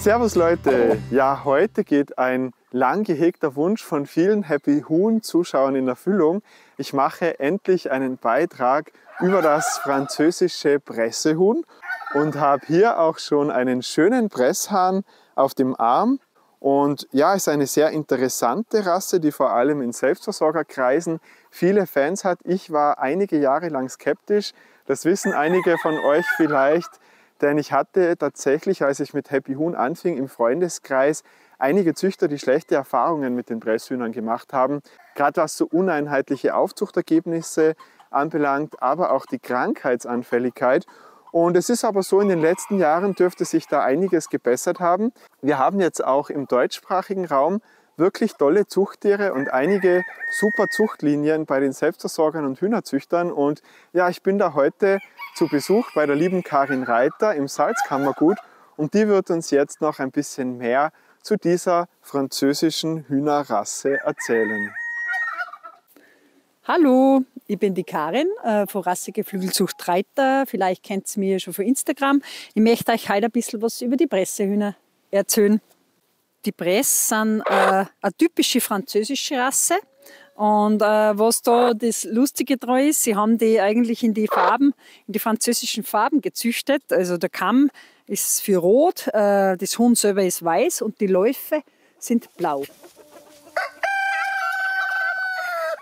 Servus Leute! Ja, heute geht ein lang gehegter Wunsch von vielen Happy Huhn-Zuschauern in Erfüllung. Ich mache endlich einen Beitrag über das französische Pressehuhn und habe hier auch schon einen schönen Presshahn auf dem Arm. Und ja, es ist eine sehr interessante Rasse, die vor allem in Selbstversorgerkreisen viele Fans hat. Ich war einige Jahre lang skeptisch, das wissen einige von euch vielleicht. Denn ich hatte tatsächlich, als ich mit Happy Huhn anfing, im Freundeskreis einige Züchter, die schlechte Erfahrungen mit den Presshühnern gemacht haben. Gerade was so uneinheitliche Aufzuchtergebnisse anbelangt, aber auch die Krankheitsanfälligkeit. Und es ist aber so, in den letzten Jahren dürfte sich da einiges gebessert haben. Wir haben jetzt auch im deutschsprachigen Raum wirklich tolle Zuchttiere und einige super Zuchtlinien bei den Selbstversorgern und Hühnerzüchtern. Und ja, ich bin da heute zu Besuch bei der lieben Karin Reiter im Salzkammergut und die wird uns jetzt noch ein bisschen mehr zu dieser französischen Hühnerrasse erzählen. Hallo, ich bin die Karin von Rassegeflügelzucht Reiter. Vielleicht kennt ihr mich schon von Instagram. Ich möchte euch heute ein bisschen was über die Pressehühner erzählen. Die Press sind eine typische französische Rasse. Und was da das Lustige dran ist, sie haben die eigentlich in die französischen Farben gezüchtet. Also der Kamm ist für rot, das Huhn selber ist weiß und die Läufe sind blau.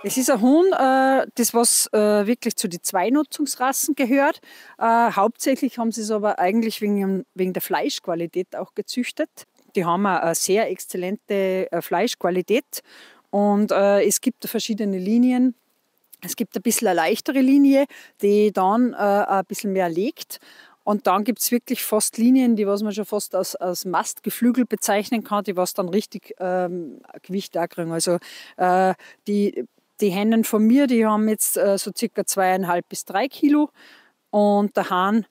Es ist ein Huhn, das was wirklich zu den Zweinutzungsrassen gehört. Hauptsächlich haben sie es aber eigentlich wegen der Fleischqualität auch gezüchtet. Die haben eine sehr exzellente Fleischqualität. Und es gibt verschiedene Linien. Es gibt ein bisschen eine leichtere Linie, die dann ein bisschen mehr legt. Und dann gibt es wirklich fast Linien, die was man schon fast als Mastgeflügel bezeichnen kann, die was dann richtig Gewicht auch kriegen. Also die Hennen von mir, die haben jetzt so circa 2,5 bis 3 Kilo. Und der Hahn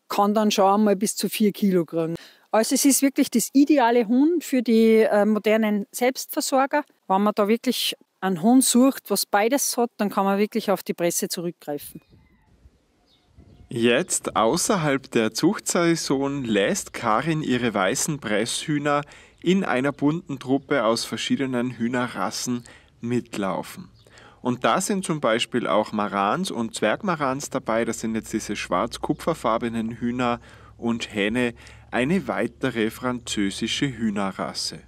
kann dann schon einmal bis zu 4 Kilo kriegen. Also es ist wirklich das ideale Huhn für die modernen Selbstversorger. Wenn man da wirklich einen Huhn sucht, was beides hat, dann kann man wirklich auf die Presse zurückgreifen. Jetzt außerhalb der Zuchtsaison lässt Karin ihre weißen Presshühner in einer bunten Truppe aus verschiedenen Hühnerrassen mitlaufen. Und da sind zum Beispiel auch Marans und Zwergmarans dabei. Das sind jetzt diese schwarz-kupferfarbenen Hühner und Hähne, eine weitere französische Hühnerrasse.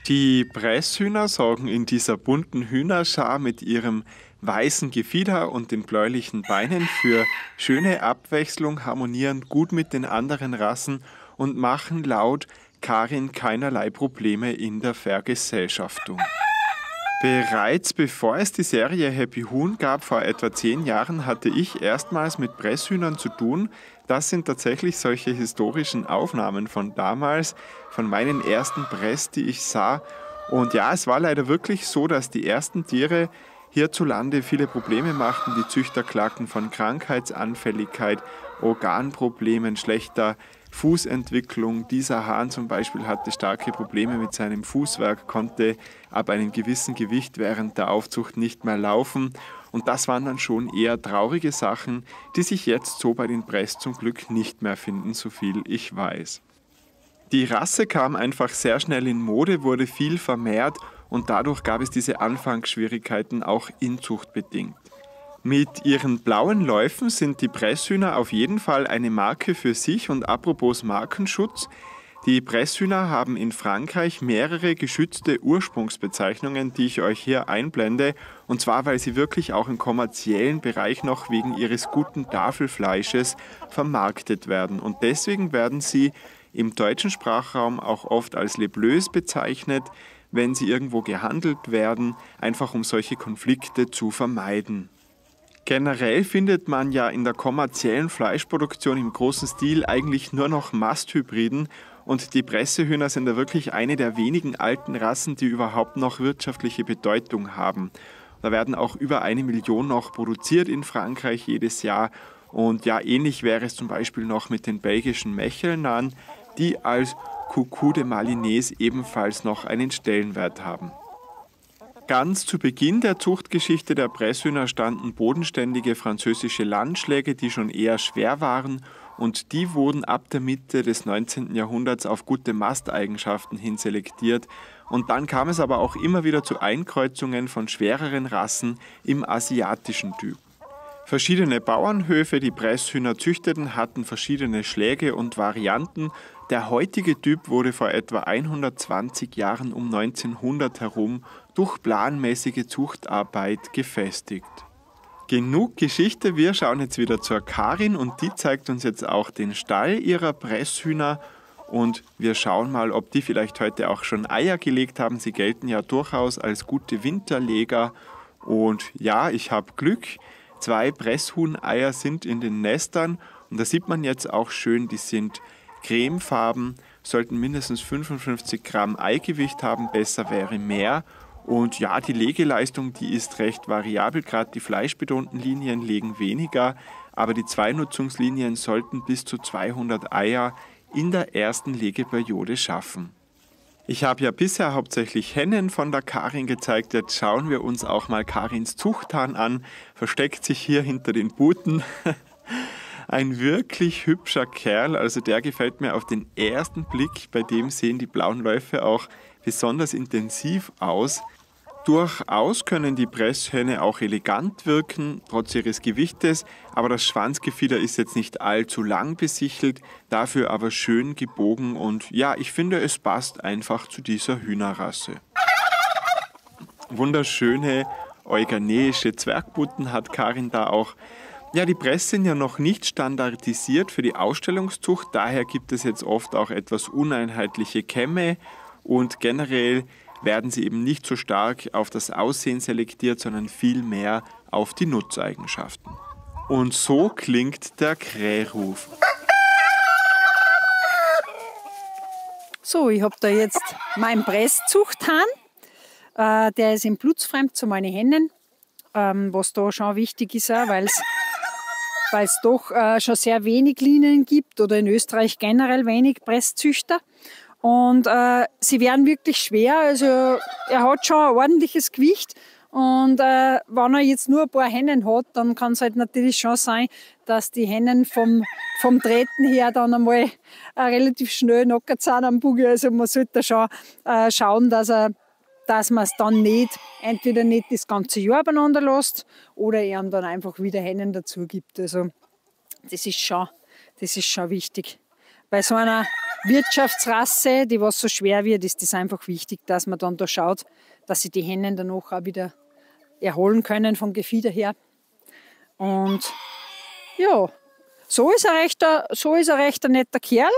Die Presshühner sorgen in dieser bunten Hühnerschar mit ihrem weißen Gefieder und den bläulichen Beinen für schöne Abwechslung, harmonieren gut mit den anderen Rassen und machen laut Karin keinerlei Probleme in der Vergesellschaftung. Bereits bevor es die Serie Happy Huhn gab, vor etwa 10 Jahren, hatte ich erstmals mit Presshühnern zu tun. Das sind tatsächlich solche historischen Aufnahmen von damals, von meinen ersten Press, die ich sah. Und ja, es war leider wirklich so, dass die ersten Tiere hierzulande viele Probleme machten. Die Züchter klagten von Krankheitsanfälligkeit, Organproblemen, schlechter Fußentwicklung. Dieser Hahn zum Beispiel hatte starke Probleme mit seinem Fußwerk, konnte ab einem gewissen Gewicht während der Aufzucht nicht mehr laufen. Und das waren dann schon eher traurige Sachen, die sich jetzt so bei den Press zum Glück nicht mehr finden, so viel ich weiß. Die Rasse kam einfach sehr schnell in Mode, wurde viel vermehrt und dadurch gab es diese Anfangsschwierigkeiten auch inzuchtbedingt. Mit ihren blauen Läufen sind die Presshühner auf jeden Fall eine Marke für sich und apropos Markenschutz. Die Presshühner haben in Frankreich mehrere geschützte Ursprungsbezeichnungen, die ich euch hier einblende. Und zwar, weil sie wirklich auch im kommerziellen Bereich noch wegen ihres guten Tafelfleisches vermarktet werden. Und deswegen werden sie im deutschen Sprachraum auch oft als Les Bleus bezeichnet, wenn sie irgendwo gehandelt werden, einfach um solche Konflikte zu vermeiden. Generell findet man ja in der kommerziellen Fleischproduktion im großen Stil eigentlich nur noch Masthybriden und die Pressehühner sind da wirklich eine der wenigen alten Rassen, die überhaupt noch wirtschaftliche Bedeutung haben. Da werden auch über 1 Million noch produziert in Frankreich jedes Jahr und ja, ähnlich wäre es zum Beispiel noch mit den belgischen Mechelnern, die als Coucou de Malinois ebenfalls noch einen Stellenwert haben. Ganz zu Beginn der Zuchtgeschichte der Presshühner standen bodenständige französische Landschläge, die schon eher schwer waren, und die wurden ab der Mitte des 19. Jahrhunderts auf gute Masteigenschaften hin selektiert. Und dann kam es aber auch immer wieder zu Einkreuzungen von schwereren Rassen im asiatischen Typ. Verschiedene Bauernhöfe, die Presshühner züchteten, hatten verschiedene Schläge und Varianten. Der heutige Typ wurde vor etwa 120 Jahren um 1900 herum durch planmäßige Zuchtarbeit gefestigt. Genug Geschichte, wir schauen jetzt wieder zur Karin und die zeigt uns jetzt auch den Stall ihrer Presshühner und wir schauen mal, ob die vielleicht heute auch schon Eier gelegt haben. Sie gelten ja durchaus als gute Winterleger und ja, ich habe Glück. 2 Presshuhneier sind in den Nestern und da sieht man jetzt auch schön, die sind cremefarben, sollten mindestens 55 Gramm Eigewicht haben, besser wäre mehr. Und ja, die Legeleistung, die ist recht variabel, gerade die fleischbetonten Linien legen weniger, aber die Zweinutzungslinien sollten bis zu 200 Eier in der ersten Legeperiode schaffen. Ich habe ja bisher hauptsächlich Hennen von der Karin gezeigt, jetzt schauen wir uns auch mal Karins Zuchthahn an, versteckt sich hier hinter den Buten. Ein wirklich hübscher Kerl, also der gefällt mir auf den ersten Blick, bei dem sehen die blauen Läufe auch besonders intensiv aus. Durchaus können die Presshähne auch elegant wirken, trotz ihres Gewichtes, aber das Schwanzgefieder ist jetzt nicht allzu lang besichelt, dafür aber schön gebogen und ja, ich finde, es passt einfach zu dieser Hühnerrasse. Wunderschöne euganeische Zwergbutten hat Karin da auch. Ja, die Press sind ja noch nicht standardisiert für die Ausstellungszucht, daher gibt es jetzt oft auch etwas uneinheitliche Kämme und generell werden sie eben nicht so stark auf das Aussehen selektiert, sondern vielmehr auf die Nutzeigenschaften. Und so klingt der Krähruf. So, ich habe da jetzt meinen Presszuchthahn. Der ist im Blutsfremd zu meinen Hennen, was da schon wichtig ist, weil es doch schon sehr wenig Linien gibt oder in Österreich generell wenig Presszüchter. Und sie werden wirklich schwer, also er hat schon ein ordentliches Gewicht und wenn er jetzt nur ein paar Hennen hat, dann kann es halt natürlich schon sein, dass die Hennen vom Treten her dann einmal relativ schnell knockert sind am Bugel. Also man sollte schon schauen, dass man es dann entweder nicht das ganze Jahr beieinander lässt oder ihm dann einfach wieder Hennen dazu gibt. Also das ist schon wichtig. Bei so einer Wirtschaftsrasse, die was so schwer wird, ist es einfach wichtig, dass man dann da schaut, dass sie die Hennen danach auch wieder erholen können vom Gefieder her. Und ja, so ist er recht ein netter Kerl.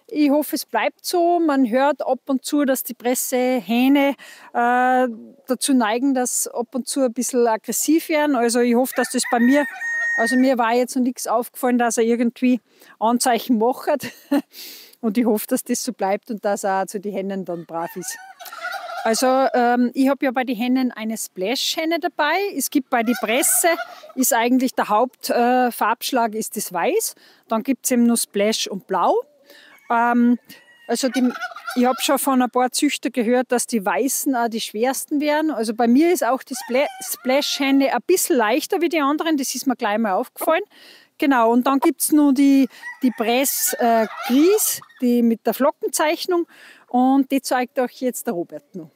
Ich hoffe, es bleibt so. Man hört ab und zu, dass die Pressehähne dazu neigen, dass ab und zu ein bisschen aggressiv werden. Also ich hoffe, dass das bei mir, also mir war jetzt noch nichts aufgefallen, dass er irgendwie Anzeichen macht. Und ich hoffe, dass das so bleibt und dass er auch zu den Hennen dann brav ist. Also ich habe ja bei den Hennen eine Splash-Henne dabei. Es gibt bei den Presse, ist eigentlich der Hauptfarbschlag ist das Weiß. Dann gibt es eben nur Splash und Blau. Ich habe schon von ein paar Züchtern gehört, dass die Weißen auch die schwersten wären. Also bei mir ist auch die Splash-Henne ein bisschen leichter wie die anderen. Das ist mir gleich mal aufgefallen. Genau, und dann gibt es noch die Press Gris, die mit der Flockenzeichnung. Und die zeigt euch jetzt der Robert noch.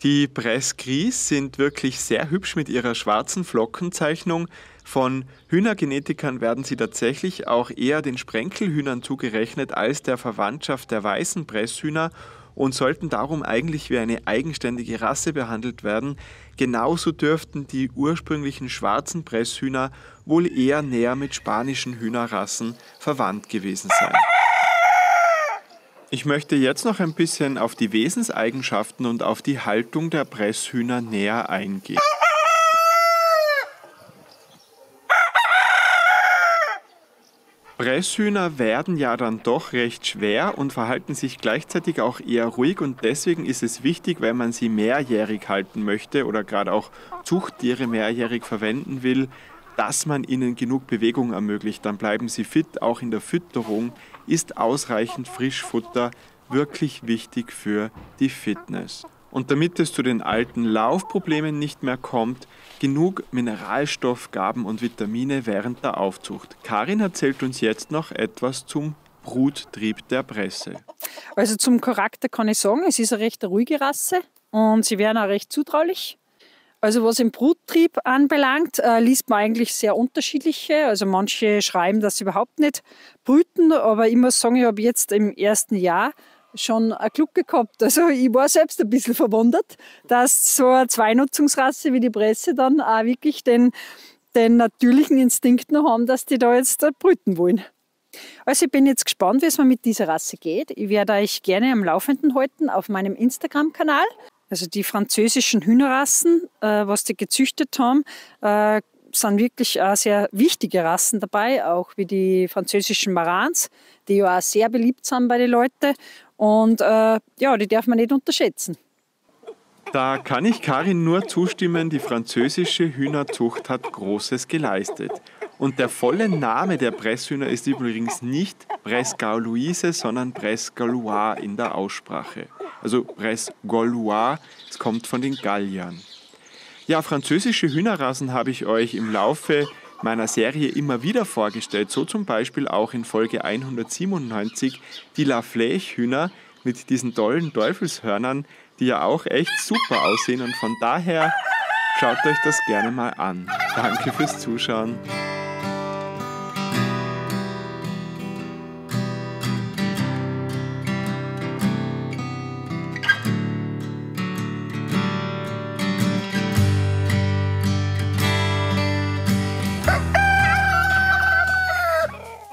Die Press Gris sind wirklich sehr hübsch mit ihrer schwarzen Flockenzeichnung. Von Hühnergenetikern werden sie tatsächlich auch eher den Sprenkelhühnern zugerechnet als der Verwandtschaft der weißen Presshühner und sollten darum eigentlich wie eine eigenständige Rasse behandelt werden. Genauso dürften die ursprünglichen schwarzen Presshühner wohl eher näher mit spanischen Hühnerrassen verwandt gewesen sein. Ich möchte jetzt noch ein bisschen auf die Wesenseigenschaften und auf die Haltung der Presshühner näher eingehen. Presshühner werden ja dann doch recht schwer und verhalten sich gleichzeitig auch eher ruhig und deswegen ist es wichtig, wenn man sie mehrjährig halten möchte oder gerade auch Zuchttiere mehrjährig verwenden will, dass man ihnen genug Bewegung ermöglicht. Dann bleiben sie fit, auch in der Fütterung ist ausreichend Frischfutter wirklich wichtig für die Fitness. Und damit es zu den alten Laufproblemen nicht mehr kommt, genug Mineralstoffgaben und Vitamine während der Aufzucht. Karin erzählt uns jetzt noch etwas zum Bruttrieb der Bresse. Also zum Charakter kann ich sagen, es ist eine recht ruhige Rasse und sie werden auch recht zutraulich. Also was den Bruttrieb anbelangt, liest man eigentlich sehr unterschiedliche. Also manche schreiben, dass sie überhaupt nicht brüten, aber ich muss sagen, ich habe jetzt im ersten Jahr schon ein Glück gehabt. Also ich war selbst ein bisschen verwundert, dass so eine Zweinutzungsrasse wie die Bresse dann auch wirklich den natürlichen Instinkt noch haben, dass die da jetzt brüten wollen. Also ich bin jetzt gespannt, wie es mir mit dieser Rasse geht. Ich werde euch gerne am Laufenden halten auf meinem Instagram-Kanal. Also die französischen Hühnerrassen, was die gezüchtet haben, sind wirklich sehr wichtige Rassen dabei, auch wie die französischen Marans, die ja auch sehr beliebt sind bei den Leuten. Und die darf man nicht unterschätzen. Da kann ich Karin nur zustimmen, die französische Hühnerzucht hat Großes geleistet. Und der volle Name der Presshühner ist übrigens nicht Bresse Gauloise, sondern Bresse Gallois in der Aussprache. Also Bresse Gaulois, es kommt von den Galliern. Ja, französische Hühnerrassen habe ich euch im Laufe meiner Serie immer wieder vorgestellt, so zum Beispiel auch in Folge 197 die La Flèche-Hühner mit diesen tollen Teufelshörnern, die ja auch echt super aussehen und von daher schaut euch das gerne mal an. Danke fürs Zuschauen.